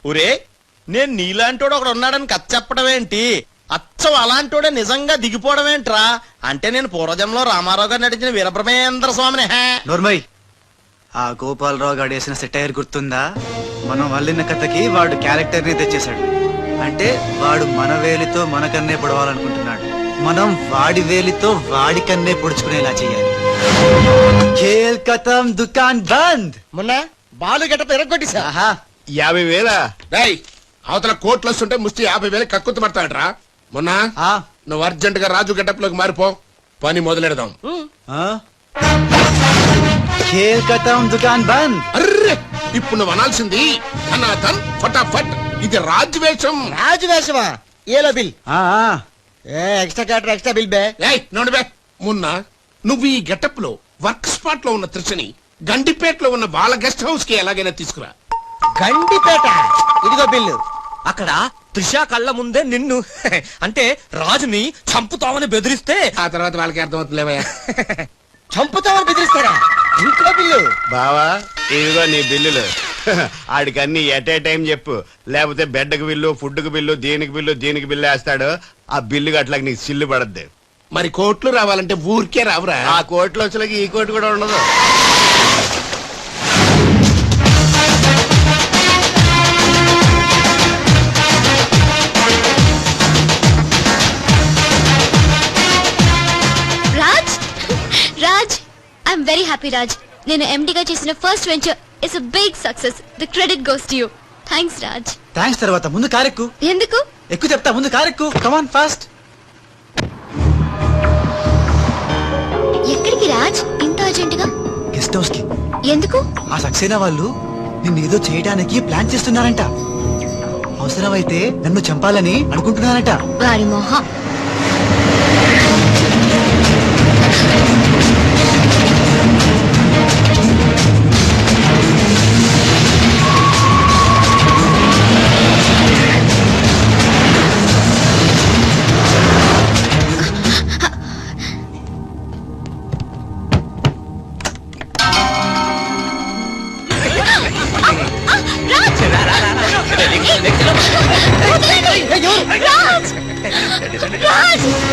ఒరే నేను నీలాంటోడు ఒకడు ఉన్నాడని కథ చెప్పడం ఏంటి, అచ్చం అలాంటోడే నిజంగా దిగిపోవడం ఏంట్రా? అంటే నేను పూర్వజంలో రామారావు గారు నటించిన వీరబ్రహ్మేంద్ర స్వామిని. నోర్మయ్, ఆ గోపాలరావు గారు వేసిన సెటైర్ గుర్తుందా? మనం వల్లిన కథకి వాడు క్యారెక్టర్ ని తెచ్చేశాడు. అంటే వాడు మన వేలితో మన కన్నే పొడవాలనుకుంటున్నాడు, మనం వాడి వేలితో వాడి కన్నే పొడుచుకునేలా చెయ్యాలి. ఖేల్ ఖతం, దుకాన్ బంద్. మొన్న బాలు గెటప్ ఎరగొట్టేశా. 50,000 అవతల కోట్లు వస్తుంటే ముష్టి 50,000 కక్కుతు పడతాడరా. మొన్న నువ్వు అర్జెంట్ గా రాజు గెటప్ లోకి మారిపో, పని మొదలెడదాం. ఖేల్ ఖతం, దుకాన్ బంద్. అర్రే ఇప్పుడు నువ్వు అనాల్సింది ధనాధన్ ఫటాఫట్. ఇది రాజవేషం. రాజవేషమా? ఏలో బిల్ ఎక్స్ట్రా క్యాటర్ ఎక్స్ట్రా బిల్ బే. నోడు బే. మొన్న నువ్వు ఈ గెటప్ లో వర్క్ స్పాట్ లో ఉన్న త్రిషని గండిపేటలో ఉన్న వాళ్ళ గెస్ట్ హౌస్ కి ఎలాగైనా తీసుకురా. గండిపేట? ఇదిగో బిల్లు. అక్కడ త్రిష కళ్ళ ముందే నిన్ను అంటే రాజుని చంపుతామని బెదిరిస్తే ఆ తర్వాత వాళ్ళకి అర్థమవుతుందిలేవయ్యా. చంపుతామని బెదిరిస్తారా? ఇంకో బిల్లు. బావా ఇదిగో నీ బిల్లులు. ఆడికి అన్ని ఎట్ ఏ టైం చెప్పు, లేకపోతే బెడ్కి బిల్లు, ఫుడ్కి బిల్లు, దీనికి బిల్లు వేస్తాడు. ఆ బిల్లు గట్లకి నీకు సిల్లు పడద్ది. మరి కోట్లు రావాలంటే ఊరికే రావురా. ఆ కోట్లు వచ్చేలాకి ఈ కోటి కూడా ఉండదు. Raj, Raj, I'm very happy Raj. నేను ఎండిగా చేసిన first venture it's a big success. The credit goes to you. Thanks Raj. Thanks తర్వాత ముందు కారెక్కు. ఎందుకు? ఎక్కువ చెప్తా, ముందు కారెక్కు. Come on fast. ఎక్కడికి రాజ్ ఇంత అర్జెంట్ గా? గెస్ట్ హౌస్ కి. ఎందుకు? ఆ సక్సేనా వాళ్ళు నిన్నేదో చేయడానికి ప్లాన్ చేస్తున్నారంట. అవసరమైతే నన్ను చంపాలని అనుకుంటున్నారంట. వారి మొహం.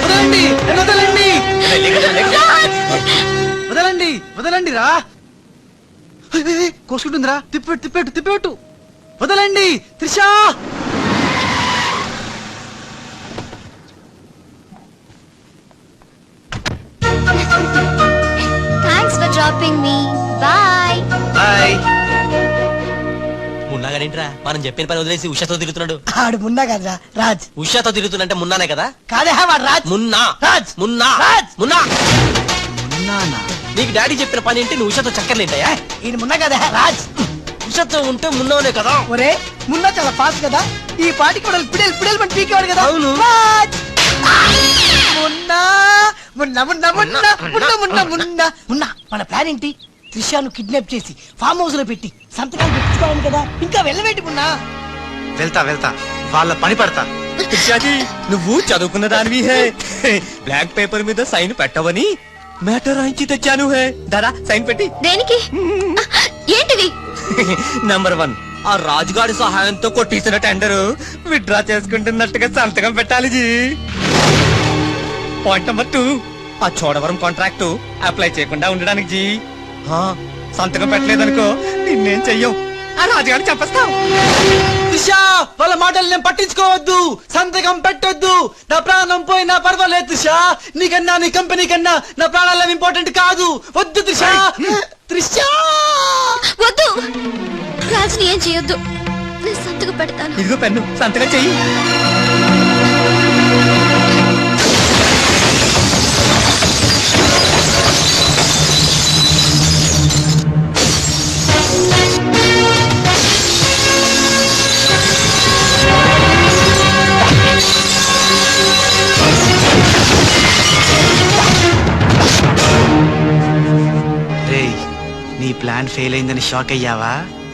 వదలండి, వదలండి, వదలండి, వదలండి రా. కోసుకుంటుందిరా. తిప్పెట్టు, తిప్పెట్టు, తిప్పెట్టు. వదలండి Trisha. Thanks for dropping me. Bye bye. మున్నాగానేంట్రా మనం చెప్పిన పని వదిలేసి ఉషాతో తిరుగుతున్నాడు? ఆడు మున్నా కదరా రాజ్. ఉషాతో తిరుగుతున్నంటే మున్నానే కదా? కాదే వాడు రాజ్. మున్నా రాజ్. మున్నా రాజ్. మున్నా. మున్నానా? నీకు డాడీ చెప్పిన పని ఏంటి? నువ్వు ఉషాతో చక్కర్లేంటాయా? ఈయన మున్నా కదా రాజ్. ఉషాతో ఉంటే మున్నానే కదా? ఒరే మున్నా చాలా ఫాస్ట్ కదా, ఈ పాటికి కూడా పిడేలు పిడేలు పని పీకేవాడు కదా. అవును. రాజ్. మున్నా మున్నా మున్నా మున్నా మున్నా మున్నా మున్నా మున్నా. మన ప్లాన్ ఏంటి? త్రిషాను కిడ్నాప్ చేసి ఫామ్ హౌస్ లో పెట్టి సంతకాలు పెట్టుకోవాలి కదా. ఇంకా వెళ్ళవేంటి మున్నా? వెళ్తా వెళ్తా, వాళ్ళ పని పడతా. త్రిషాజీ నువ్వు చదువుకున్న దానివి హే. బ్లాక్ పేపర్ మీద సైన్ పెట్టవని మ్యాటర్ రాయించి తెచ్చాను హే. దాదా సైన్ పెట్టి. దేనికి? ఏంటిది? నంబర్ 1, ఆ రాజుగాడి సహాయంతో కొట్టేసిన టెండర్ విత్డ్రా చేసుకుంటున్నట్టుగా సంతకం పెట్టాలి జీ. పాయింట్ నెంబర్ 2, ఆ చోడవరం కాంట్రాక్ట్ అప్లై చేయకుండా ఉండడానికి జీ. సంతకం పెట్టలేదనుకో నిన్నేం చెయ్యం, ఆ రాజుగాడిని చంపేస్తాం. త్రిషా వాళ్ళ మాటలు నేను పట్టించుకోవద్దు, సంతకం పెట్టొద్దు. నా ప్రాణం పోయినా పర్వాలేదు త్రిషా. నీకన్నా నీ కంపెనీ కన్నా నా ప్రాణాలు ఇంపార్టెంట్ కాదు. వద్దు త్రిషా. త్రిషా వద్దు రాజుని ఏం చేయొద్దు. నేను సంతకం పెడతాను. ఇదిగో పెన్ను, సంతకం చెయ్యి. నీ ప్లాన్ ఫెయిల్ అయిందని షాక్ అయ్యావా?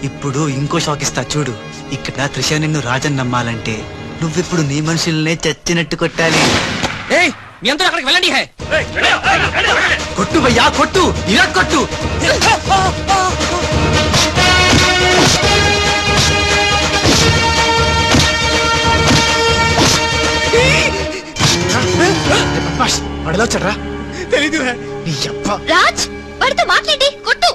ఇప్పుడు ఇంకో షాక్ ఇస్తా చూడు. ఇక్కడ త్రిష నిన్ను రాజన్ నమ్మాలంటే నువ్విప్పుడు నీ మనుషుల్నే చచ్చినట్టు కొట్టాలి. మీ అందరూ అక్కడికి వెళ్ళండి హే. కొట్టు భయ్యా, కొట్టు, ఇలా కొట్టు. వాడిలో వచ్చాడ్రా తెలీదు నీ అబ్బ రాజ్ వాడితో మాట్లాడి కొట్టు.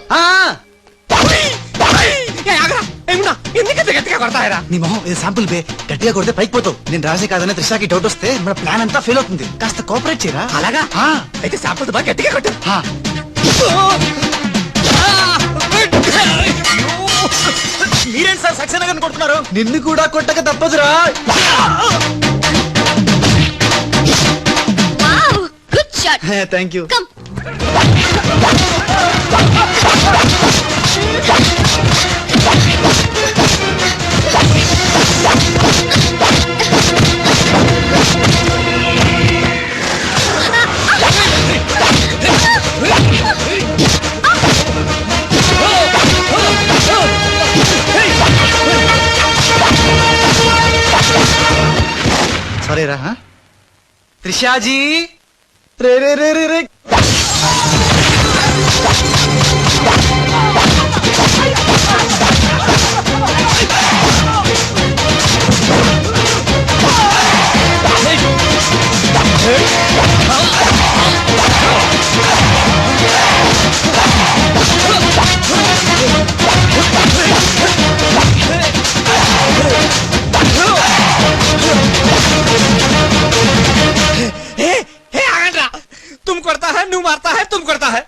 ఎందుకంత గట్టిగా కొడతాయరా? నీ మొహం ఇది శాంపుల్ బే గట్టిగా కొడితే పైకి పోతావు. నేను రాజే కాదనే త్రిషాకి డౌట్ వస్తే మన ప్లాన్ అంతా ఫెయిల్ అవుతుంది. కాస్త కోఆపరేట్ చేయరా. అలాగా ఆ, అయితే శాంపుల్ బాగా గట్టిగా కొట్టు. ఆ. మీరేంటి సార్ సక్సేనా గారిని కొడుతున్నారు? నిన్ను కూడా కొట్టక తప్పదురా. Wow good shot. Thank you. Come. Sorry రా. త్రిషాజీ రే రే రే రే రే. आगंड्रा तुम करता है नू मारता है तुम करता है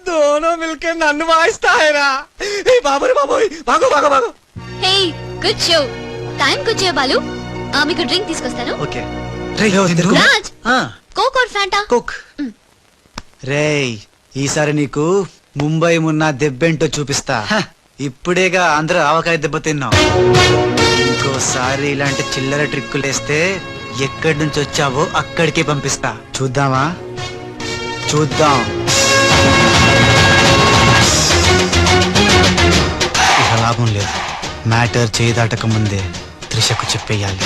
दोनों मिलके नन्नु वाइस्ता है रा. बाबू रे बाबू भागो भागो भागो. Hey good show. Time good Balu. మీకు డ్రింక్ తీసుకొస్తాను. ఓకే రే సింధు. రాజ్ ఆ, కోక్ ఆర్ ఫ్యాంటా? కుక్. రేయ్ ఈసారి నీకు ముంబై మున్న దెబ్బేంటో చూపిస్తా. ఇప్పుడేగా అందరూ ఆవకాయ దెబ్బ తిన్నాం. ఇంకోసారి ఇలాంటి చిల్లర ట్రిక్కులేస్తే ఎక్కడి నుంచి వచ్చావో అక్కడికే పంపిస్తా. చూద్దామా? చూద్దాం. ఇక లాభం లేదు. మ్యాటర్ చేయి దాటక ముందే త్రిషకు చెప్పేయాలి.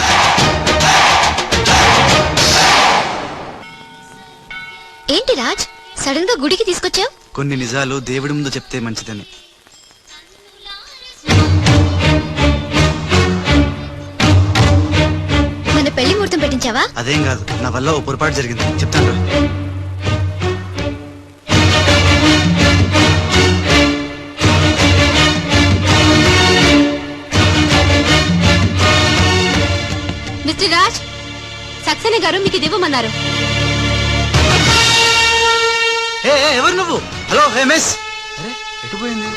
ఏంటి రాజ్ సడన్ గా గుడికి తీసుకొచ్చావు? కొన్ని నిజాలు దేవుడి ముందు చెప్తే మంచిదని. మన పెళ్లి ముహూర్తం పెట్టించావా? అదేం కాదు, నా వల్ల ఓ పొరపాటు జరిగింది, చెప్తాను. మిస్టర్ రాజ్ సక్సేనా గారు మీకు ఇది ఇవ్వమన్నారు. ఎవరు నువ్వు? Hello miss. అరే ఎటు పోయింది?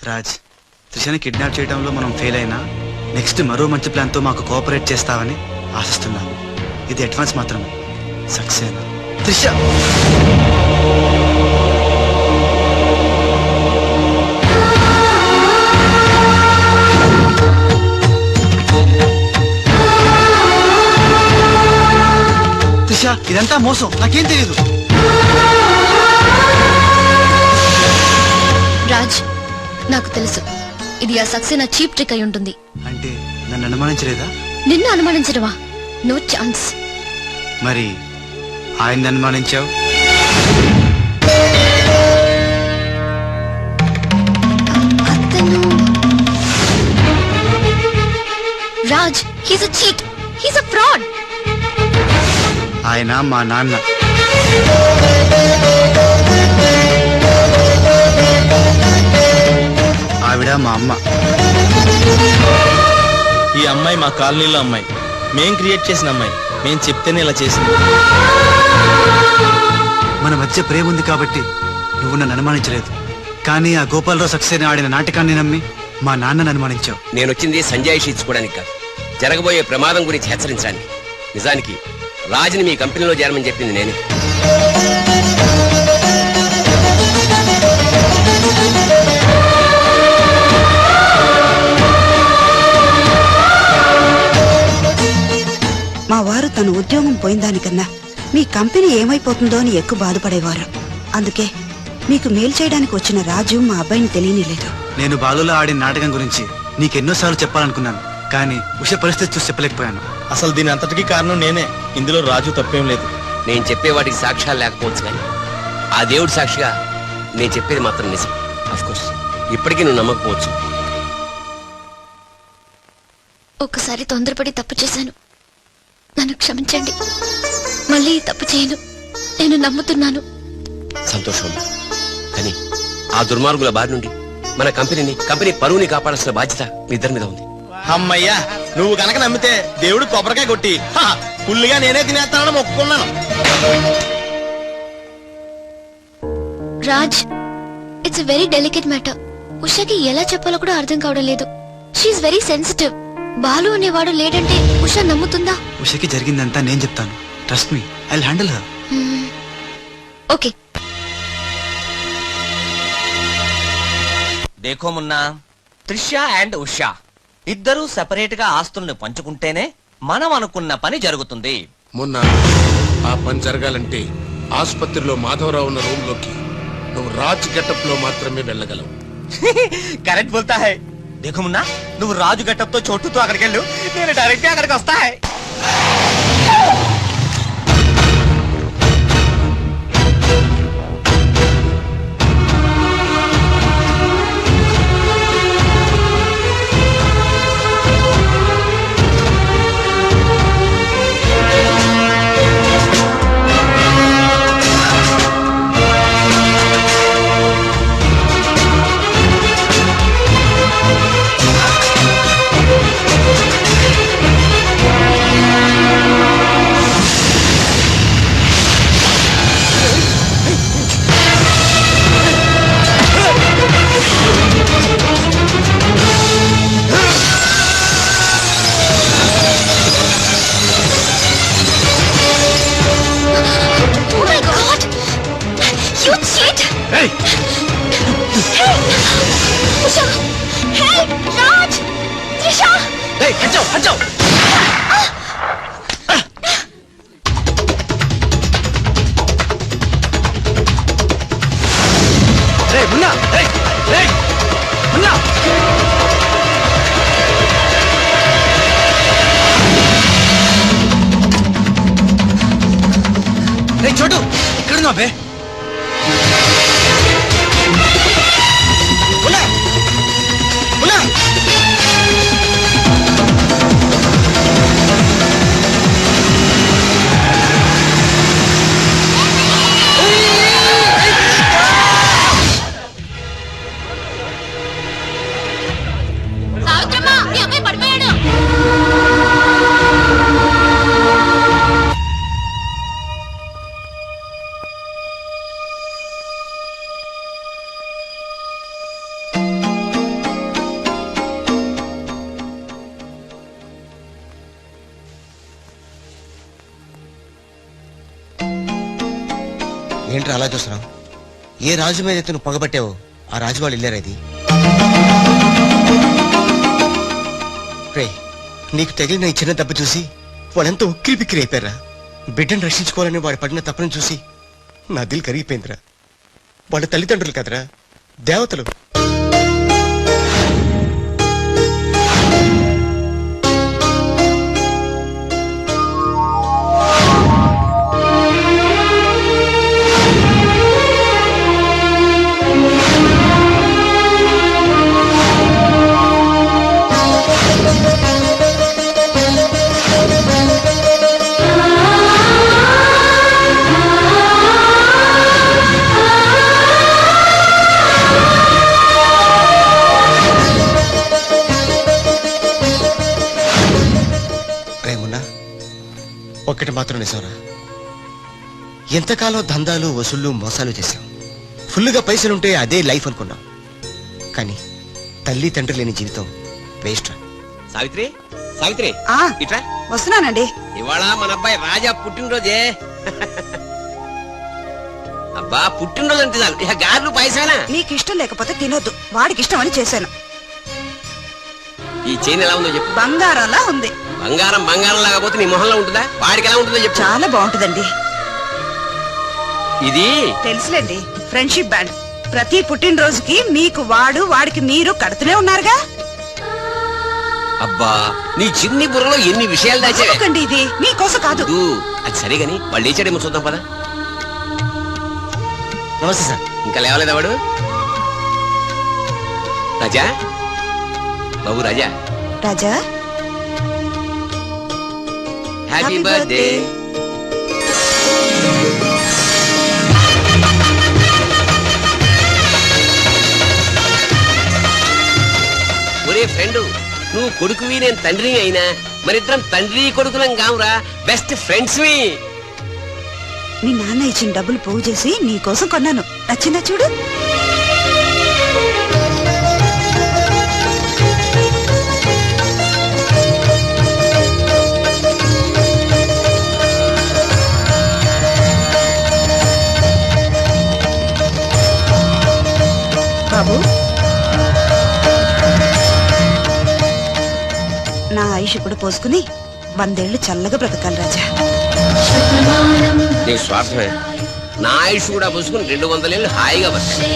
రాజ్, త్రిషని కిడ్నాప్ చేయడంలో మనం ఫెయిల్ అయినా నెక్స్ట్ మరో మంచి ప్లాన్ తో మాకు కోఆపరేట్ చేస్తావని ఆశిస్తున్నాను. ఇది అడ్వాన్స్ మాత్రమే. సక్సేనా త్రిష. త్రిష ఇదంతా మోసం, నాకేం తెలియదు. రాజ్ నాకు తెలుసు ఇది ఆ సక్సేనా చీప్ ట్రిక్ అయి ఉంటుంది. అంటే నన్ను అనుమానించలేదా? నిన్ను అనుమానించడమా? No chance. మరి ఆయన అనుమానించావు? అతను Raj he's a cheat, he's a fraud. ఆయన మా నాన్న. ఆవిడ మా అమ్మ. ఈ అమ్మాయి మా కాలనీలో అమ్మాయి, మేం క్రియేట్ చేసిన అమ్మాయి. మేం చెప్తేనే ఇలా చేసింది. మన మధ్య ప్రేమ ఉంది కాబట్టి నువ్వు నన్ను అనుమానించలేదు. కానీ ఆ గోపాలరావు సక్సేనా ఆడిన నాటకాన్ని నమ్మి మా నాన్నను అనుమానించావు. నేను వచ్చింది సంజాయిషి ఇచ్చుకోవడానికి కాదు, జరగబోయే ప్రమాదం గురించి హెచ్చరించడానికి. నిజానికి రాజుని మీ కంపెనీలో చేరమని చెప్పింది నేనే. మా వారు తన ఉద్యోగం పోయిందానికన్నా మీ కంపెనీ ఏమైపోతుందో అని ఎక్కువ బాధపడేవారు. అందుకే మీకు మేలు చేయడానికి వచ్చిన రాజు మా అబ్బాయిని తెలియనిలేదు. నేను బాలులో ఆడిన నాటకం గురించి నీకెన్నోసార్లు చెప్పాలనుకున్నాను, కానీ ఉష పరిస్థితి చూసి చెప్పలేకపోయాను. అసలు దీని అంతటికీ కారణం నేనే. ఇందులో రాజు తప్పేం లేదు. నేను చెప్పే వాటికి సాక్ష్యాలు లేకపోవచ్చు కానీ ఆ దేవుడి సాక్షిగా నేను చెప్పేది మాత్రం నిజం. అఫ్కోర్స్ ఇప్పటికీ నువ్వు నమ్మకపోవచ్చు. ఒక్కసారి తొందరపడి తప్పు చేశాను, నన్ను క్షమించండి. మళ్ళీ ఈ తప్పు చేయను, నేను నమ్ముతున్నాను. సంతోషం. కానీ ఆ దుర్మార్గుల బారి నుండి మన కంపెనీ పరువుని కాపాడాల్సిన బాధ్యత మీ ఇద్దరి మీద ఉంది. అమ్మయ్యా, నువ్వు గనక నమ్మితే దేవుడు కొబ్బరికాయ కొట్టి ఫుల్లుగా నేనే తినేస్తానని మొక్కుకున్నాను. Raj, it's a very delicate matter. ఉషాకి ఎలా చెప్పాలో కూడా అర్థం కావడం లేదు. She is very sensitive. బాలు అనేవాడు లేడంటే ఉషా నమ్ముతుందా? ఉషకి జరిగిందంతా నేను చెప్తాను. Trust me, I will handle her. Okay. దేఖో మున్నా, త్రిష అండ్ ఉషా ఇద్దరూ సెపరేట్ గా ఆస్తుల్ని పంచుకుంటేనే మనం అనుకున్న పని జరుగుతుంది. మొన్న ఆ పని జరగాలంటే ఆసుపత్రిలో మాధవరావు ఉన్న రూమ్ లోకి నువ్వు రాజ్ గెటప్ లో మాత్రమే వెళ్ళగలవు. కరెక్ట్ బోల్తా హై. దేఖో మున్నా, నువ్వు రాజు గెటప్ తో చోటుతో అక్కడికి వెళ్ళు, నేను డైరెక్ట్ గా అక్కడికి వస్తా high. Oh my God! You cheat! Hey! Usha! Help! Raj! Trisha! Hey, hachao! Hey, Munna! Hey! Munna! రే చోటు, ఇక్కడ ఉన్నావు బే? సావిత్రమ్మ, మీ అమ్మాయి పడిపోయాడు. ఏంట్రా అలా చూస్తున్నావు? ఏ రాజు మీద అయితే నువ్వు పగబట్టావో ఆ రాజు వాళ్ళు ఇల్లారా ఇది? రే, నీకు తగిలిన ఈ చిన్న దెబ్బ చూసి వాళ్ళంతా ఉక్కిరి బిక్కిరి అయిపోయారా? బిడ్డను రక్షించుకోవాలని వాడు పడిన తప్పని చూసి నా దిల్ కరిగిపోయిందిరా. వాళ్ళ తల్లిదండ్రులు కదరా, దేవతలు. ఒక్కటి మాత్రం నిజంరా, ఎంతకాలం దందాలు వసూళ్ళు మోసాలు చేశాం. ఫుల్గా పైసలుంటే అదే లైఫ్ అనుకున్నాం. కానీ తల్లి తండ్రి లేని జీవితం వేస్ట్ రా. సావిత్రి, సావిత్రి ఇట్రా. వస్తున్నానండి. ఇవాళ మన అబ్బాయి రాజా పుట్టినరోజే. అబ్బా, పుట్టినరోజు అంటే చాలు ఇక గారెలు పాయసానా? నీకు ఇష్టం లేకపోతే తినొద్దు, వాడికి ఇష్టం అని చేశాను. ఈ చైన్ ఎలా ఉందో చెప్పు. బంగారంలా ఉంది. బంగారం బంగారం లాగా పోతే నీ మొహంలో ఉంటుందా? వాడికి ఎలా ఉంటుందో చెప్పు. చాలా బాగుంటుందండి. ఇది తెలుసులేండి, ఫ్రెండ్షిప్ బ్యాండ్. ప్రతి పుట్టినరోజుకి మీకు వాడు, వాడికి మీరు కడుతూనే ఉన్నారుగా. అబ్బా, నీ చిన్ని బుర్రలో ఎన్ని విషయాలు దాచాకండి. ఇది మీకోసం కాదు. అది సరే గాని వాళ్ళు లేచాడేమో చూద్దాం పదా. నమస్తే సార్. ఇంకా లేవలేదా వాడు? రాజా, బాబు రాజా, రాజా హ్యాపీ Happy బర్త్డే. ఒరే ఫ్రెండ్, నువ్వు కొడుకువి నేను తండ్రి అయినా మరిద్దరం తండ్రి కొడుకులం కావురా, బెస్ట్ ఫ్రెండ్స్. మీ నాన్న ఇచ్చిన డబ్బులు పోగు చేసి నీ కోసం కొన్నాను. నచ్చిందా చూడు. బాబు, నా ఆయుష్ ఇప్పుడు పోసుకుని 100 ఏళ్ళు చల్లగా బ్రతకాలి రాజా. నీకు స్వార్థమే. నా ఆయుష్ కూడా పూసుకుని 200 ఏళ్ళు హాయిగా బతకాలి.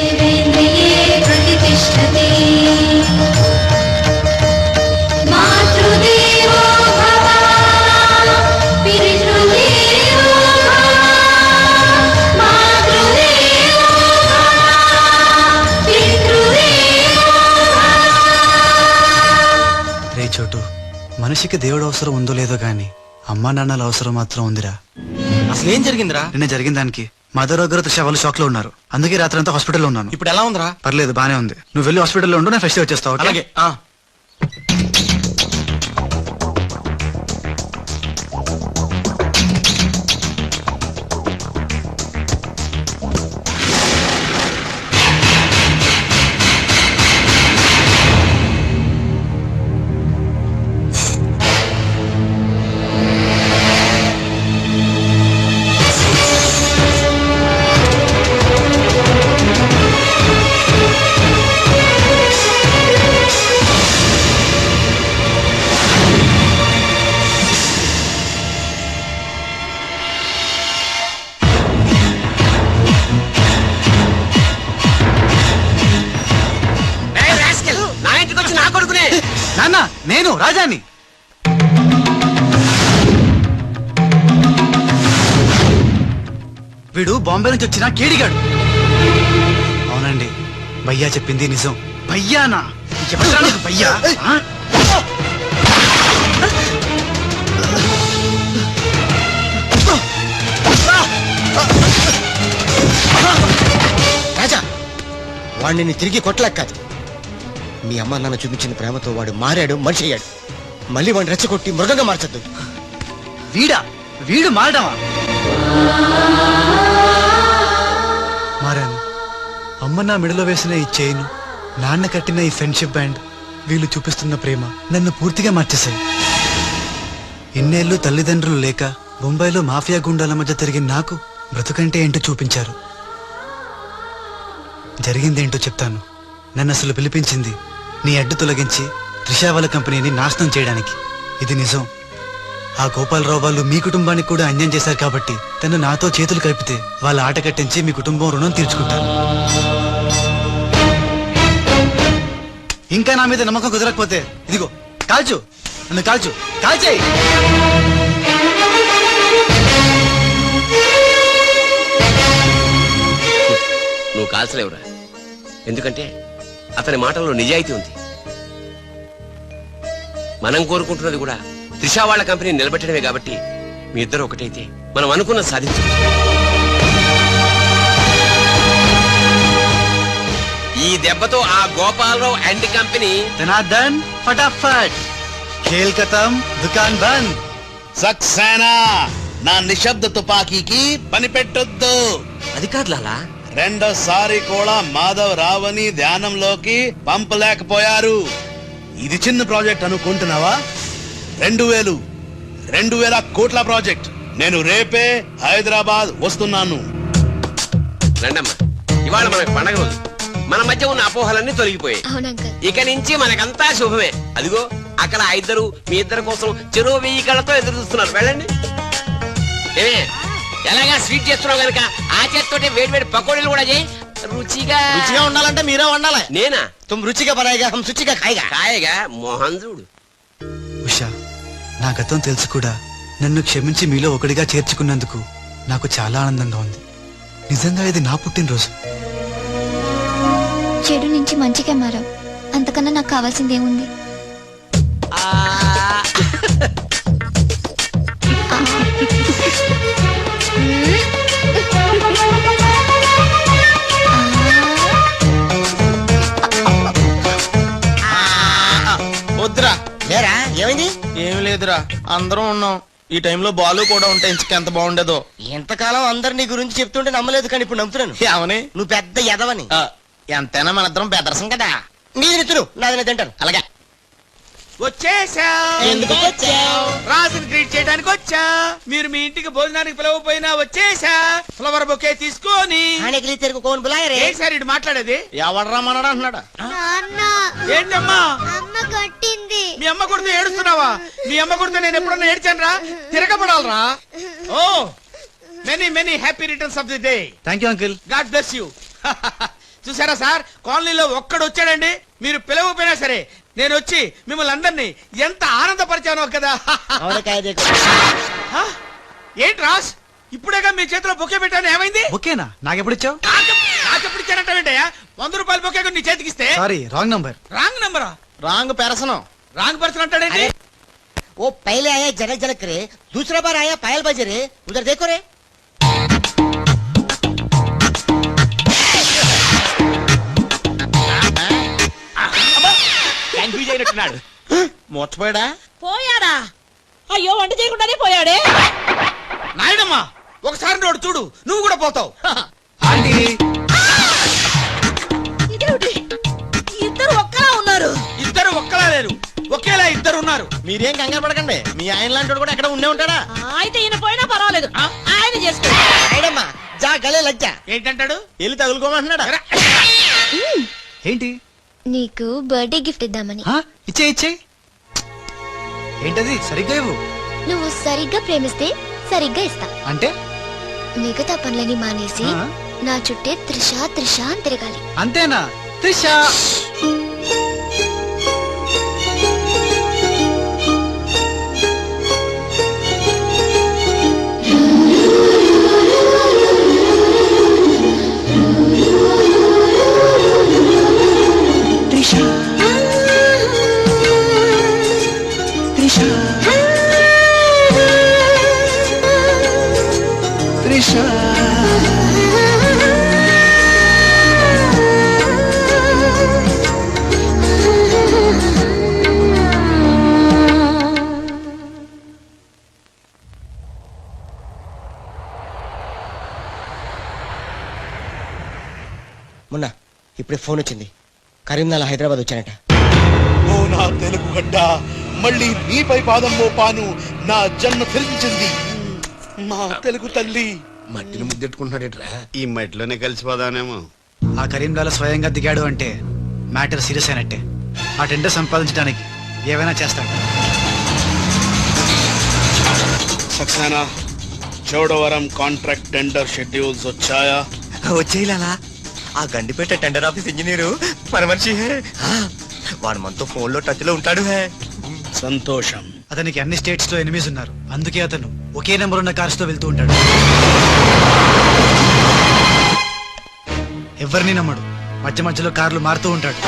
రే చోటు, మనిషికి దేవుడు అవసరం ఉందో లేదో గాని అమ్మా నాన్నల అవసరం మాత్రం ఉందిరా. అసలు ఏం జరిగిందిరా? నిన్న జరిగిన దానికి మదర్ దగ్గర త్రిష వాళ్ళు షాక్ లో ఉన్నారు. అందుకే రాత్రి అంతా హాస్పిటల్లో ఉన్నాను. ఇప్పుడు ఎలా ఉందిరా? పర్లేదు, బానే ఉంది. నువ్వు వెళ్ళి హాస్పిటల్లో ఉండు, నేను ఫ్రెష్ వచ్చేస్తావు. ఓకే? అలాగే. నా ఇంటికి వచ్చి నా కొడుకునే. నాన్న, నేను రాజాని. వీడు బాంబే నుంచి వచ్చిన కేడిగాడు. అవునండి, భయ్యా చెప్పింది నిజం. భయ్యానా? ఎవరురా నీకు భయ్యా? ఆ? రాజా, వాడిని తిరిగి కొట్టలేక కాదు. మీ అమ్మ నాన్న చూపించిన ప్రేమతో వాడు మారాడు, మనిషి అయ్యాడు. మళ్ళీ వాడిని రెచ్చగొట్టి మృగంగా మార్చద్దు. వీడు మారడమా? మారాను. అమ్మ నా మెడలో వేసిన ఈ చైన్, నాన్న కట్టిన ఈ ఫ్రెండ్షిప్ బ్యాండ్, వీళ్ళు చూపిస్తున్న ప్రేమ నన్ను పూర్తిగా మార్చేశాయి. ఇన్నేళ్ళు తల్లిదండ్రులు లేక బొంబాయిలో మాఫియా గుండాల మధ్య తిరిగిన నాకు బ్రతుకంటే ఏంటో చూపించారు. జరిగిందేంటో చెప్తాను. నన్ను అసలు పిలిపించింది నీ అడ్డు తొలగించి త్రిషా వాళ్ళ కంపెనీని నాశనం చేయడానికి. ఇది నిజం. ఆ గోపాలరావు వాళ్ళు మీ కుటుంబానికి కూడా అన్యాయం చేశారు కాబట్టి తను నాతో చేతులు కలిపితే వాళ్ళ ఆట కట్టించి మీ కుటుంబం రుణం తీర్చుకుంటాను. ఇంకా నా మీద నమ్మకం కుదరకపోతే ఇదిగో కాల్చు, నన్ను కాల్చు, కాల్చేయి. నువ్వు కాల్చలేవురా, ఎందుకంటే అతని మాటల్లో నిజాయితీ ఉంది. మనం కోరుకుంటున్నది కూడా త్రిషా వాళ్ళ కంపెనీ నిలబెట్టడమే కాబట్టి మీ ఇద్దరు ఒకటైతే మనం అనుకున్న సాధించవచ్చు. ఈ దెబ్బతో ఆ గోపాలరావు అండ్ కంపెనీ ధనార్దన్ ఫటాఫట్, ఖేల్ ఖతం, దుకాన్ బంద్. సక్సేనా, నా నిశ్శబ్ద తుపాకీకి పని పెట్టొద్దు. అది కాదు లాలా, రెండోసారి కూడా మాధవ్ రావని ధ్యానంలోకి పంపలేకపోయారు. ఇది చిన్న ప్రాజెక్ట్ అనుకుంటున్నావా? 2000 కోట్ల ప్రాజెక్ట్. నేను రేపే హైదరాబాద్ వస్తున్నాను. రండమ్మా, ఇవాళ మనకు పండగ రోజు. మన మధ్య ఉన్న అపోహలన్నీ తొలగిపోయాయి. ఇక నుంచి మనకంతా శుభమే. అదిగో అక్కడ ఆ ఇద్దరు మీ ఇద్దరి కోసం చెరువు 1000 కళ్ళతో ఎదురు చూస్తున్నారు. వెళ్ళండి. ఏమే, ఎలాగా స్వీట్ చేస్తున్నావు గనక ఆ చేతితోటే వేడి వేడి పకోడీలు కూడా చేయి. రుచిగా రుచిగా ఉండాలంటే మీరే వండాలి. నేనా? తుమ్ రుచిగా బనాయిగా హమ్ శుచిగా ఖాయిగా. కాయగా మోహన్ చూడు. ఉషా, నా గతం తెలుసు కూడా నన్ను క్షమించి మీలో ఒకటిగా చేర్చుకున్నందుకు నాకు చాలా ఆనందంగా ఉంది. నిజంగా ఇది నా పుట్టినరోజు. చెడు నుంచి మంచిగా మారావు, అంతకన్నా నాకు కావాల్సింది ఏముంది? వద్దురా. లేరా ఏమైంది? ఏమి లేదురా, అందరం ఉన్నాం. ఈ టైంలో బాలు కూడా ఉంటే ఇంకెంత బాగుండేదో. ఎంతకాలం అందరు నీ గురించి చెప్తుంటే నమ్మలేదు, కానీ ఇప్పుడు నమ్ముతున్నాను. ఏమని? నువ్వు పెద్ద ఎదవని. ఎంతైనా మన ఇద్దరం బెదర్సం కదా. నీది తిను, నాది తింటాను. అలాగే. వచ్చేసా. ఎందుకు వచ్చావు? రాజుని గ్రీట్ చేయడానికి వచ్చా. మీరు మీ ఇంటికి భోజనానికి పిలవపోయినా వచ్చేసా. ఫ్లవర్ బొకే తీసుకొని. ఆనకి తెరుకు కోన్ బులాయరే. ఏం సార్ ఇటు మాట్లాడేది? ఎవడరా మనడా అంటున్నాడా? ఏంటమ్మా అమ్మ కొట్టింది. మీ అమ్మ కొడుతూ ఏడుస్తున్నావా? మీ అమ్మ కొడుతూ నేను ఎప్పుడన్నా ఏడ్చాను రా? తిరగబడాలరా? Oh many many happy returns of the day. Thank you uncle. God bless you. చూసారా సార్, కాలనీలో ఒక్కడు వచ్చాడండి, మీరు పిలవపోయినా సరే నేను వచ్చి మిమ్మల్ని అందరినీ ఎంత ఆనందపరిచానో కదా. హ? ఏంటి రాస్, ఇప్పుడేగా మీ చేతిలో బొకే పెట్టాను, ఏమైంది? ఓకేనా? నాకెప్పుడు ఇచ్చావు? నాకెప్పుడు ఇచ్చానంటావేంటయ్యా? 100 రూపాయల బొకే నీ చేతికిస్తే. Sorry, wrong number. రాంగ్ నంబరా? రాంగ్ పెరసనం. రాంగ్ పర్సన్ అంటాడేంటి? वो पहले आया जनक जनक रे, दूसरा बार आया पायल बजे रे, उधर देखो रे. కన్ఫ్యూజ్ అయినట్టున్నాడు. మోర్చిపోయాడా? పోయాడా? అయ్యో వంట చేయకుండానే పోయాడే. నాయనమ్మా ఒకసారి నోడు చూడు, నువ్వు కూడా పోతావు. ఇదేమిటి? ఇద్దరు ఒక్కలా ఉన్నారు. ఇద్దరు ఒక్కలా లేరు, ఒకేలా ఇద్దరు ఉన్నారు. మీరేం కంగారు పడకండి, మీ ఆయన లాంటి కూడా ఎక్కడ ఉండే ఉంటాడా? అయితే ఈయన పోయినా పర్వాలేదు, ఆయన చేసుకో. आइडम्मा जा गले लग जा. ఏంటంటాడు? వెళ్ళి తగులుకోమంటున్నాడా? ఏంటి? నీకు బర్త్డే గిఫ్ట్ ఇద్దామని. ఇచ్చే ఇచ్చే. ఏంటది? సరిగ్గా ఇవ్వు. నువ్వు సరిగ్గా ప్రేమిస్తే సరిగ్గా ఇస్తా. అంటే మిగతా పనులని మానేసి ఆ? నా చుట్టే త్రిష త్రిష అని తిరగాలి. అంతేనా? త్రిష. మొన్న ఇప్పుడే ఫోన్ వచ్చింది, కరీంనగర్ హైదరాబాద్ వచ్చానట. ఓ నా తెలుగు గడ్డ, మళ్ళీ నీపై పాదం మోపాను, నా జన్మ తెరించింది మా తెలుగు తల్లి. మట్టిని ముద్దెట్టుకుంటున్నాడేట్రా? ఈ మట్టిలోనే కలిసిపోదానేమో. ఆ కరీంలాల స్వయంగా దిగాడు అంటే మ్యాటర్ సీరియస్ అయినట్టే. ఆ టెండర్ సంపాదించడానికి ఏవైనా చేస్తాడు. Saxena, Chodavaram contract tender schedules వచ్చాయా? వచ్చేయాలా? ఆ గండిపేట టెండర్ ఆఫీస్ ఇంజనీరు మన మనిషి హే. వాడు మనతో ఫోన్ లో టచ్ లో ఉంటాడు హే. సంతోషం. అతనికి అన్ని స్టేట్స్ లో ఎనిమిస్ ఉన్నారు, అందుకే అతను ఒకే నెంబర్ ఉన్న కార్స్ తో వెళ్తూ ఉంటాడు. ఎవరిని నమ్మడు, మధ్య మధ్యలో కార్లు మారుతూ ఉంటాడు.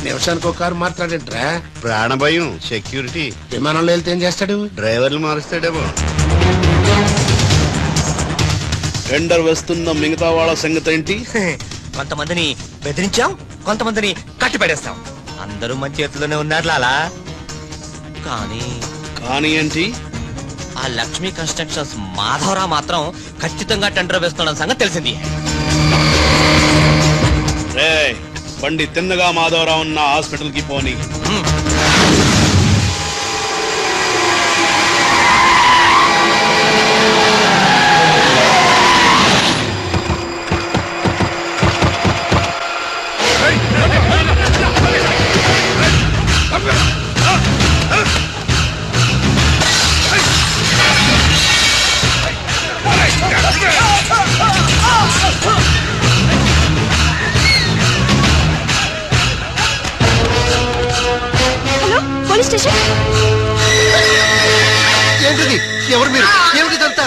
నిమిషానికి ఒక కారు మాట్లాడేట్రా? ప్రాణభయం, సెక్యూరిటీ. విమానంలో వెళ్తే ఏం చేస్తాడు? డ్రైవర్లు మారుస్తాడేమో. టెండర్ వేస్తున్న మిగతా వాళ్ళ సంగతి ఏంటి? కొంతమందిని బెదిరించాం, కొంతమందిని కట్టి పడేస్తాం. అందరూ మన చేతిలోనే ఉన్నారు లాలా. కానీ ఏంటి? ఆ లక్ష్మీ కన్స్ట్రక్షన్స్ మాధవరావు మాత్రం ఖచ్చితంగా టెండర్ వేస్తున్న సంగతి తెలిసింది. రేయ్, బండి తిన్నగా మాధవరావు ఉన్న హాస్పిటల్ కి పోని. Police station. ఏంటిది? ఎవరు మీరు? ఏమిటిదంతా?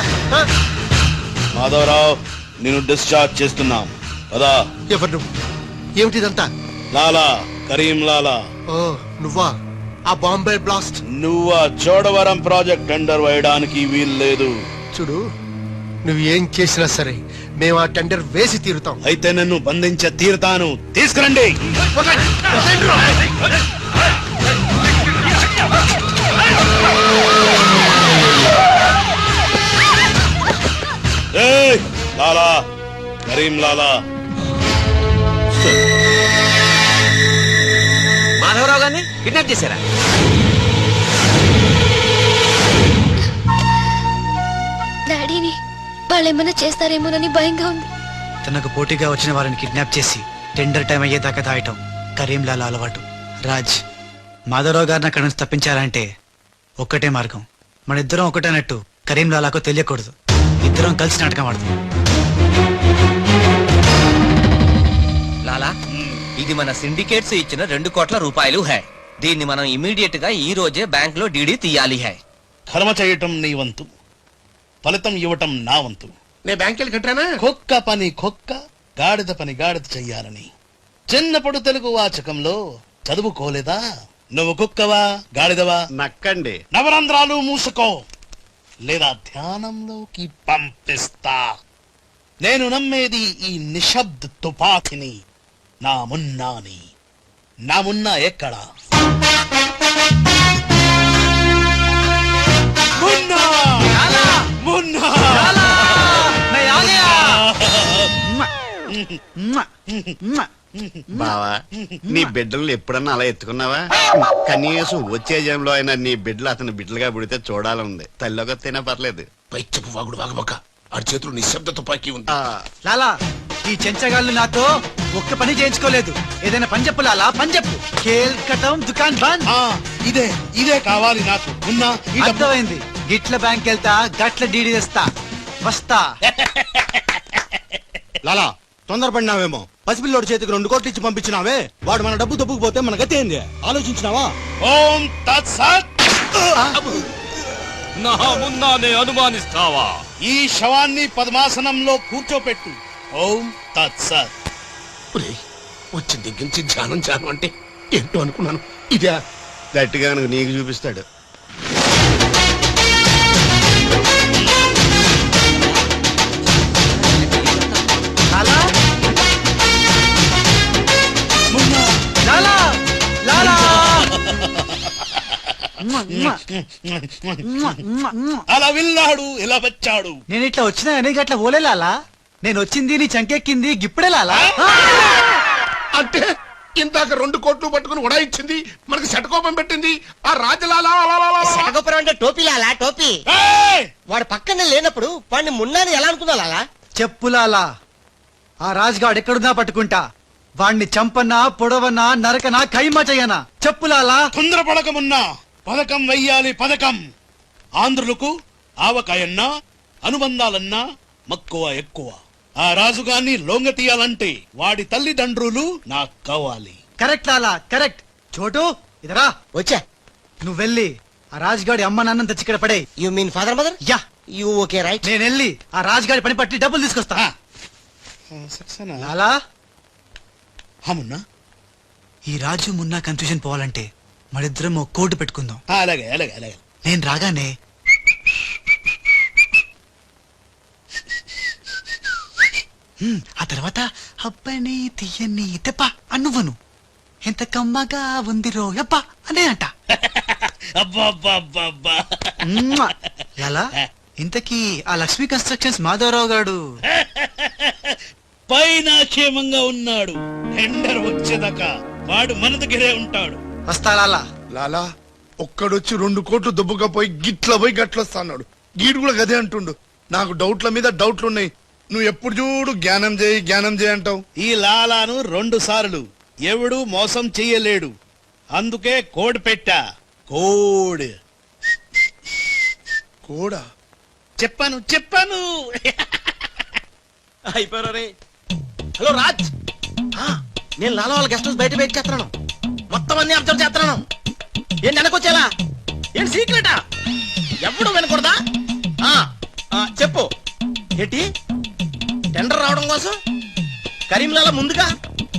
మాధవరావు నేను డిశ్చార్జ్ చేస్తున్నాం కదా. ఎవరు నువ్వు? ఏమిటిదంతా? లాలా, కరీం లాలా. ఓ నువ్వా? ఆ బాంబే బ్లాస్ట్. నువ్వు చోడవరం ప్రాజెక్ట్ టెండర్ వేయడానికి వీల్లేదు. చూడు, నువ్వు ఏం చేసినా సరే మేము ఆ టెండర్ వేసి తీరుతాం. అయితే నన్ను బంధించ తీరుతాను. తీసుకురండి. ఏయ్, లాలా, కరీం లాలా. మాధవరావు గారిని కిడ్నాప్ చేశారా? డాడీని వాళ్ళు ఏమైనా చేస్తారేమోనని భయంగా ఉంది. తనకు పోటీగా వచ్చిన వారిని కిడ్నాప్ చేసి టెండర్ టైం అయ్యేదాకా దాయటం కరీంలాల అలవాటు. రాజ్, మాధవరావు గారిని అక్కడి నుంచి తప్పించాలంటే ఒక్కటే మార్గం. మన ఇద్దరం ఒకటేనట్టు కరీంలాలకు తెలియకూడదు. ఇద్దరం కలిసి నాటకం ఆడుతాం. లాలా, ఇది మన సిండికేట్స్ ఇచ్చిన 2 కోట్ల రూపాయలు హై. దీన్ని మనం ఇమీడియట్ గా ఈ రోజే బ్యాంక్ లో డీడీ తీయాలి హై. కర్మ చేయటం నీ వంతు, ఫలితం ఇవ్వటం నా వంతు. నేను బ్యాంక్ వెళ్ళి కట్టానా? కుక్క పని కుక్క, గాడిద పని గాడిద చెయ్యాలని చిన్నప్పుడు తెలుగు వాచకంలో చదువుకోలేదా? నువ్వు కుక్కవా గాడిదవా? నక్కండి. నవరంధ్రాలు మూసుకో లేదా ధ్యానంలోకి పంపిస్తా. నేను నమ్మేది ఈ నిశ్శబ్ద తుపాకిని, నా మున్నాని. నా మున్నా ఎక్కడా? మున్నా! మున్నా! బావా, నీ బిడ్డలు ఎప్పుడన్నా అలా ఎత్తుకున్నావా? కనీసం వచ్చే జన్మలో అయినా నీ బిడ్డలు అతని బిడ్డలుగా పుడితే చూడాలంది. తల్లిలోకి వస్తేనే పర్లేదు. పై చెప్పు వాగుడు వాగబక్క. ఆ చేతులు నిశ్శబ్ద తుపాకీ ఉంది. లాలా, ఈ చెంచగాళ్ళు నాతో ఒక్క పని చేయించుకోలేదు. ఏదైనా పని చెప్పు లాలా, పని చెప్పు. కేల్ కటం దుకాన్ బంద్. ఇదే ఇదే కావాలి నాకు. మున్నా, ఈ డబ్బు- అర్థమైంది. గిట్ల బ్యాంక్ వెళ్తా, గట్ల డీడీ తెస్తా. వస్తా. లాలా, తొందరపడినావేమో. పసిపిల్లోడి చేతికి 2 కోట్లు ఇచ్చి పంపించినావే, వాడు మన డబ్బు దొబ్బుకుపోతే మన గతి ఏంది? ఆలోచించినావా? ఓం తత్సత్. నా మున్నానే అనుమానిస్తావా? ఈ శవాన్ని పద్మాసనంలో కూర్చోపెట్టు. ఓం తత్సత్. ఒరేయ్, వచ్చిన దగ్గర నుంచి ధ్యానం ధ్యానం అంటే ఏంటో అనుకున్నాను. ఇదే గట్టిగా నీకు చూపిస్తాడు. లాలా, లాలా, లాలా. అలా వెళ్ళాడు, ఇలా వచ్చాడు. నేను ఇట్లా వచ్చినా అని గట్ల పోలే లాలా. నేను వచ్చింది నీ చంకెక్కింది గిప్పుడే లాలా. అంటే ఇందాక 2 కోట్లు పట్టుకుని ఉడాయించింది, మనకి శటకోపం పెట్టింది ఆ రాజలాలా. శటగోపురం అంటే టోపీ లాలా, టోపీ. ఏయ్! వాడు పక్కనే లేనప్పుడు వాడిని మున్నాని ఎలా అనుకున్నా లాలా? చెప్పు లాలా. ఆ రాజుగాడు ఎక్కడున్నా పట్టుకుంటా. వాణ్ణి చంపనా, పొడవనా, నరకనా, ఖైమా చెయ్యనా? చెప్పు లాలా. తొందరపడకమున్నా. పథకం వెయ్యాలి, పథకం. ఆంధ్రులకు ఆవకాయన్నా అనుబంధాలన్నా మక్కువ ఎక్కువ. ఆ రాజుగాన్ని లొంగ తీయాలంటే వాడి తల్లిదండ్రులు నాకు కావాలి. కరెక్ట్ లాలా, కరెక్ట్. చోటు ఇదరా. వచ్చా. నువ్వు వెళ్ళి ఆ రాజుగాడి అమ్మ నాన్న తెచ్చి ఇక్కడ పడే. You mean father mother? Yeah. You okay right. నేను వెళ్ళి ఆ రాజుగాడి పని పట్టి డబ్బులు తీసుకొస్తా. లాలా, మున్నా, ఈ రాజు మున్నా కన్ఫ్యూజన్ పోవాలంటే మరిద్దరం ఓ కోర్టు పెట్టుకుందాం. అలాగే అలాగే అలాగే. నేను రాగానే ఆ తర్వాత అబ్బని తీయని తెప్ప అన్నువ్వను. ఎంత కమ్మగా ఉంది రోయప్ప అనే అంట. అబ్బా. లాలా, ఇంతకీ ఆ లక్ష్మీ కన్స్ట్రక్షన్స్ మాధవరావు గారు పైన క్షేమంగా ఉన్నాడు. టెండర్ వచ్చేదాకా వాడు మన దగ్గరే ఉంటాడు. వస్తా లాలా. లాలా, ఒక్కడొచ్చి 2 కోట్లు దుబ్బకపోయి గిట్ల పోయి గట్లొస్తా అన్నాడు. గీడు కూడా గదే అంటుండు. నాకు డౌట్ల మీద డౌట్లున్నాయి. నువ్వు ఎప్పుడు చూడు జ్ఞానం చేయి అంటావు. ఈ లాలాను 2 సార్లు ఎవడు మోసం చెయ్యలేడు. అందుకే కోడ్ పెట్టా. కోడ్. కూడా చెప్పాను. అయిపోయారు రే. హలో రాజ్, నేను లాలా వాళ్ళ గెస్ట్ హౌస్ బయట వెయిట్ చేస్తున్నాను. మొత్తం అన్ని అబ్జర్వ్ చేస్తున్నాను. ఏంటి వెనకొచ్చేలా ఏంటి సీక్రెటా ఎవడు వినకూడదా ఆ, ఆ, చెప్పు ఏంటి టెండర్ రావడం కోసం కరీంలాల ముందుగా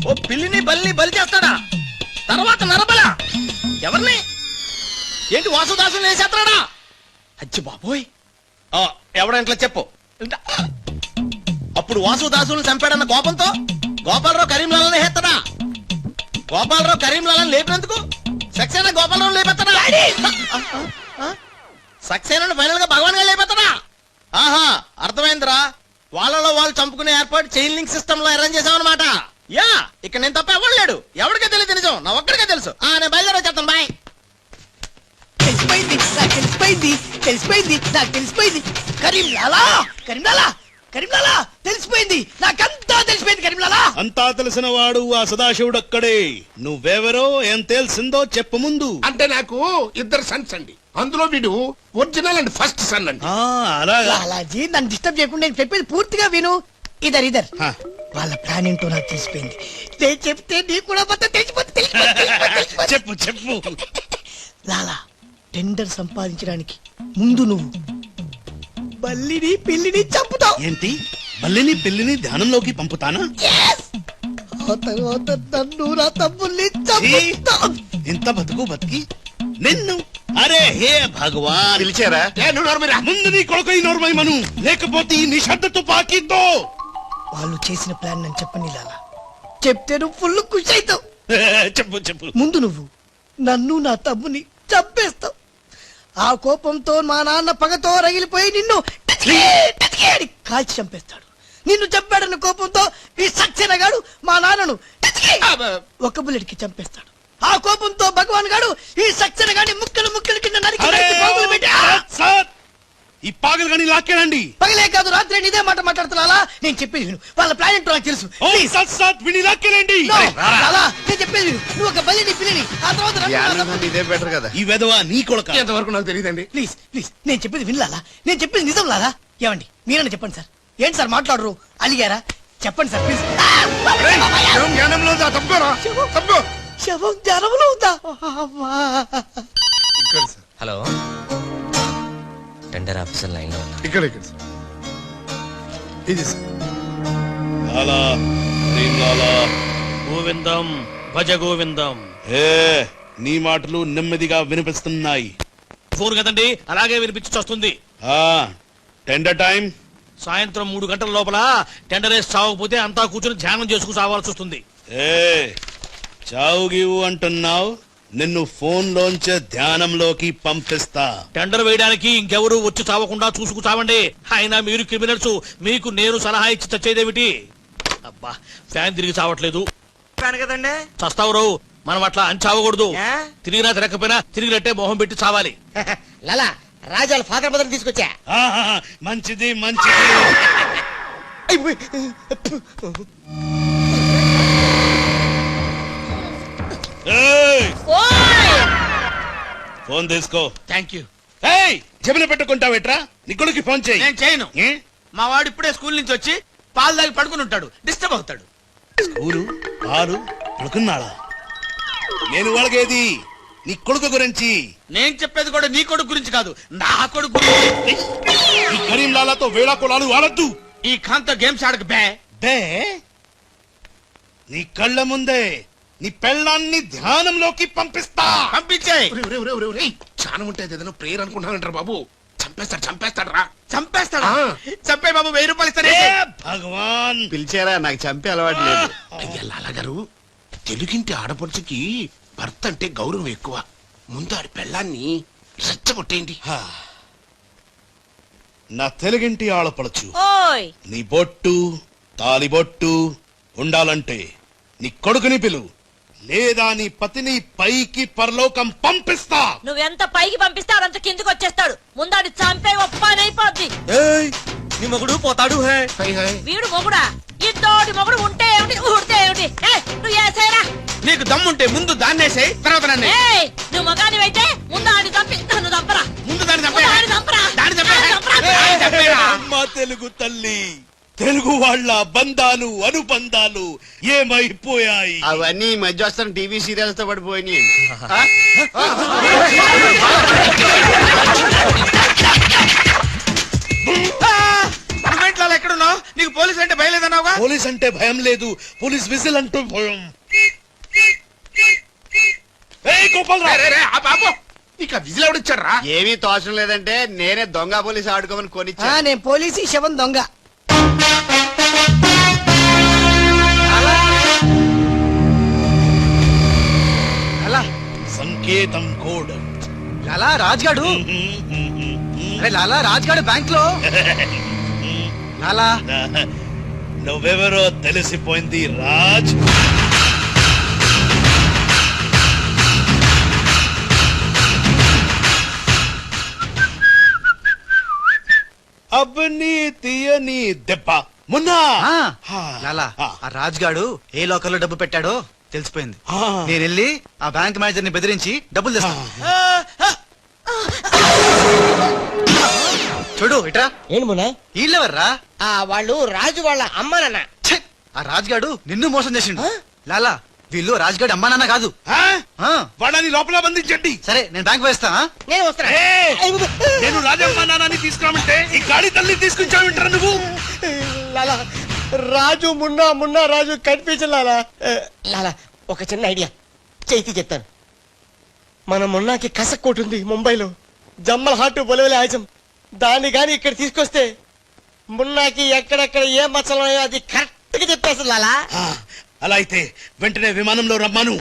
ఓ పిల్లిని బలిని బలి చేస్తాడా తర్వాత నరబల ఎవరిని ఏంటి వాసుదాసుని వేసేస్తాడా అచ్చి బాబోయ్ ఎవడంట్లా చెప్పు అప్పుడు వాసుదాసుని చంపాడన్న కోపంతో గోపాలరావు కరీంలాలని వేస్తాడా గోపాలరావు కరీంలాలని లేపినందుకు సక్సేనా గోపాలరావు లేపెత్తాడా సక్సేనా ఫైనల్ గా భగవాన్ గా లేపెత్తాడా ఆహా అర్థమైందిరా వాళ్ళలో వాళ్ళు చంపుకునే ఏర్పాటు చైన్ లింక్ సిస్టమ్ లో అరేంజ్ చేసామన్నమాట యా ఇక్కడ నేను తప్ప ఎవరు లేడు ఎవరికే తెలియదు నిజం నా ఒక్కడికే తెలుసు నేను బయలుదేరి వచ్చేస్తాను బాయ్ తెలిసిపోయింది నాకు తెలిసిపోయింది తెలిసిపోయింది నాకు తెలిసిపోయింది కరీంలాలా కరీంలాలా కరీంలాలా తెలిసిపోయింది నాకంతా తెలిసిపోయింది కరీంలాలా అంతా తెలిసిన వాడు ఆ సదాశివుడు అక్కడే నువ్వెవరో ఏం తెలిసిందో చెప్పు ముందు. అంటే నాకు ఇద్దరు సన్స్ అండి, అందులో వీడు ఒరిజినల్ అండ్ ఫస్ట్ సన్ అండి. అలాగా లాలాజీ నన్ను డిస్టర్బ్ చేయకుండా నేను చెప్పేది పూర్తిగా విను. ఇదర్ ఇదర్ వాళ్ళ ప్లాన్ ఏంటో నాకు తెలిసిపోయింది. నేను చెప్తే నీకు కూడా మొత్తం తెలిసిపోతుంది. చెప్పు చెప్పు. లాలా టెండర్ సంపాదించడానికి ముందు నువ్వు బల్లిని పిల్లిని చంపుతావు. ఏంటి బల్లిని పిల్లిని ధ్యానంలోకి పంపుతానా? ఆ తర్వాత నన్ను నా తమ్ముల్ని చంపుతావు. ఇంత బతుకు బతికి నిన్ను అరే హే భగవాన్ పిలిచారా? ముందు నీ కొడుకు ఈ నోర్మై మను, లేకపోతే ఈ నిశ్శబ్ద తుపాకీతో. వాళ్ళు చేసిన ప్లాన్ నన్ను చెప్పని లాలా, చెప్తే నువ్వు ఫుల్ ఖుషి అవుతావు. చెప్పు చెప్పు. ముందు నువ్వు నన్ను నా తమ్ముని చంపేస్తావు. ఆ కోపంతో మా నాన్న పగతో రగిలిపోయి నిన్ను టచ్ కాల్చి చంపేస్తాడు. నిన్ను చంపాడన్న కోపంతో ఈ సక్సేనా గాడు మా నాన్నను ఒక బుల్లెట్ కి చంపేస్తాడు. ఆ కోపంతో భగవాన్ గాడు ఈ సక్సేనా గాని ముక్కలు ముక్కలు కింద నరికి పోగులు పెట్టి ఈ పాగలు గాని లాక్కేనండి. పగలే కాదు రాత్రి ఇదే మాట మాట్లాడుతున్నా. నేను చెప్పేది విను, వాళ్ళ ప్లాన్ ఏంటో నాకు తెలుసు. నేను చెప్పేది విను, నువ్వు ఒక బలిని పిల్లిని ఆ తర్వాత ఇదే బెటర్ కదా. ఈ వెధవ నీ కొడుక ఎంతవరకు నాకు తెలియదండి. ప్లీజ్ ప్లీజ్ నేను చెప్పేది వినలాలా, నేను చెప్పేది నిజం లాలా. ఏమండి మీరన్నా చెప్పండి సార్. ఏంటి సార్ మాట్లాడరు, అలిగారా? చెప్పండి సార్ ప్లీజ్. జ్ఞానంలో ఉందా? తప్పుకోరా, తప్పుకో. శవం జ్ఞానంలో ఉందా? ఇక్కడ sir, hello tender officer line లో ఉన్నా. ఇక్కడ ఇక్కడ సార్, ఇది సార్. లాలా ప్రేమ్ లాలా గోవిందం భజ గోవిందం. ఏ నీ మాటలు నెమ్మదిగా వినిపిస్తున్నాయి. ఫోన్ కదండి అలాగే వినిపించి వస్తుంది. టెండర్ టైం సాయంత్రం 3 గంటల లోపల టెండర్ వేసి చావకపోతే అంతా కూర్చొని ధ్యానం చేసుకుని చావాల్సి వస్తుంది. ఏ చావు గీవు అంటున్నావు, నిన్ను ఫోన్ లోంచే ధ్యానంలోకి పంపిస్తా. టెండర్ వేయడానికి ఇంకెవరు వచ్చి చావకుండా చూసుకు చావండి. అయినా మీరు క్రిమినల్స్, మీకు నేను సలహా ఇచ్చి చచ్చేదేమిటి? అబ్బా ఫ్యాన్ తిరిగి చావట్లేదు కదండి. చస్తావు రావు, మనం అట్లా అని చావకూడదు. తిరిగినా తిరగకపోయినా తిరిగినట్టే మొహం పెట్టి చావాలి. లాలా రాజాల ఫాదర్ మదర్ తీసుకొచ్చా. మంచిది మంచిది. ఫోన్ తీసుకో. Thank you. చెవిన పెట్టుకుంటావేట్రా? నీ కొడుకు ఫోన్ చేయి. నేను చేయను. మా వాడు ఇప్పుడే స్కూల్ నుంచి వచ్చి పాలు తాగి పడుకుని ఉంటాడు, డిస్టర్బ్ అవుతాడు. స్కూలు పాలు పడుకున్నాడా? నేను వాళ్ళకేది నీ కొడుకు గురించి. నేను చెప్పేది కూడా నీ కొడుకు గురించి కాదు, నా కొడుకు గురించి. ఈ కరీం లాలాతో వేళా కొలాలు ఆడద్దు. ఈ ఖాన్తో గేమ్స్ ఆడక బే. బే నీ కళ్ళ ముందే నీ పెళ్ళాన్ని ధ్యానంలోకి పంపిస్తా. పంపించాయి. చాలా ఉంటాయి ఏదైనా ప్రేయర్ అనుకుంటానంటారు బాబు. చంపేస్తాడు చంపేస్తాడు రా. చంపేస్తాడా? చంపే బాబు 1000 రూపాయలు ఇస్తానే. భగవాన్ పిలిచారా? నాకు చంపే అలవాటు లేదు. అయ్యా లాలా గారు, తెలుగింటి ఆడపడుచుకి భర్త అంటే గౌరవం ఎక్కువ. ముందు ఆడి పెళ్ళాన్ని రెచ్చగొట్టేయండి. నా తెలుగింటి ఆడపడచ్చు ఓయ్ నీ బొట్టు తాలిబొట్టు ఉండాలంటే నీ కొడుకుని పిలు, లేదా నీ పతిని పైకి పరలోకం పంపిస్తా. నువ్వెంత పైకి పంపిస్తే అంత కిందకి వచ్చేస్తాడు. ముందాడు చంపే ఒప్పనైపోద్ది. నీ మొగుడు పోతాడు. వీడు మొగుడా? ఇద్దోటి మొగుడు ఉంటే ఏమిటి, ఊడితే ఏమిటి? నువ్వు ఏసేరా. నీకు దమ్ముంటే ముందు దాన్నేసే, తర్వాత నన్ను. నువ్వు మగానివైతే ముందు ఆడి చంపి నన్ను చంపరా. ముందు దాన్ని చంపే. దాన్ని చంపరా. దాన్ని చంపే. దాన్ని చంపరా. అమ్మ తెలుగు తల్లి, తెలుగు వాళ్ళ బంధాలు అనుబంధాలు ఏమైపోయాయి? అవన్నీ ఈ మధ్య వస్తున్న టీవీ సీరియల్స్ తో పడిపోయినాయి. ఎక్కడున్నావు? నీకు పోలీసు అంటే భయం లేదన్నావుగా? పోలీస్ అంటే భయం లేదు, పోలీస్ విజిల్ అంటూ భయం. ఏయ్ గోపాలరావు, నీకు ఆ విజిల్ ఎవడిచ్చాడు రా? ఏమీ తోచడం లేదంటే నేనే దొంగ పోలీస్ ఆడుకోమని కొనిచ్చా. నేను పోలీసు శవం దొంగ. అలా సంకేతం కోడ్. లాలా రాజ్గాడు, అరే లాలా రాజ్గాడు బ్యాంక్ లో. లాలా నువ్వెవరో తెలిసిపోయింది రాజ్. అబ్బని తీయని దెబ్బ మొన్న. లాలా ఆ రాజ్గాడు ఏ లోకల్ లో డబ్బు పెట్టాడో తెలిసిపోయింది. ఆ. నేను వెళ్ళి ఆ బ్యాంక్ మేనేజర్ ని బెదిరించి డబ్బులు తెస్తాను. చూడు ఇట్రా. ఏంటి మొన్న? వీళ్ళెవర్రా? వాళ్ళు రాజు వాళ్ళ అమ్మ నాన్న. ఛే! ఆ రాజ్గాడు నిన్ను మోసం చేసిండు. లాలా వీళ్ళు రాజ్గాడు అమ్మా నాన్న కాదు. ఆ. వాడని లోపల బంధించండి. సరే నేను బ్యాంక్ వేస్తా. నేను వస్తున్నా. నేను రాజమ్మ నాన్నని తీసుకురామంటే ఈ గాడి తల్లి తీసుకొచ్చావింటారా నువ్వు? లాలా రాజు మున్నా రాజు కనిపించు లాలా. లాలా ఒక చిన్న ఐడియా చేతి చెప్తాను. మన మున్నాకి కసక్కోటు ఉంది ముంబైలో, జమ్మల హాటు బొలవలే ఆజం. దాన్ని గాని ఇక్కడ తీసుకొస్తే మున్నాకి ఎక్కడెక్కడ ఏ మచ్చలు అది కరెక్ట్ గా చెప్పేస్తుంది లాలా. అలా అయితే వెంటనే విమానంలో రమ్మను.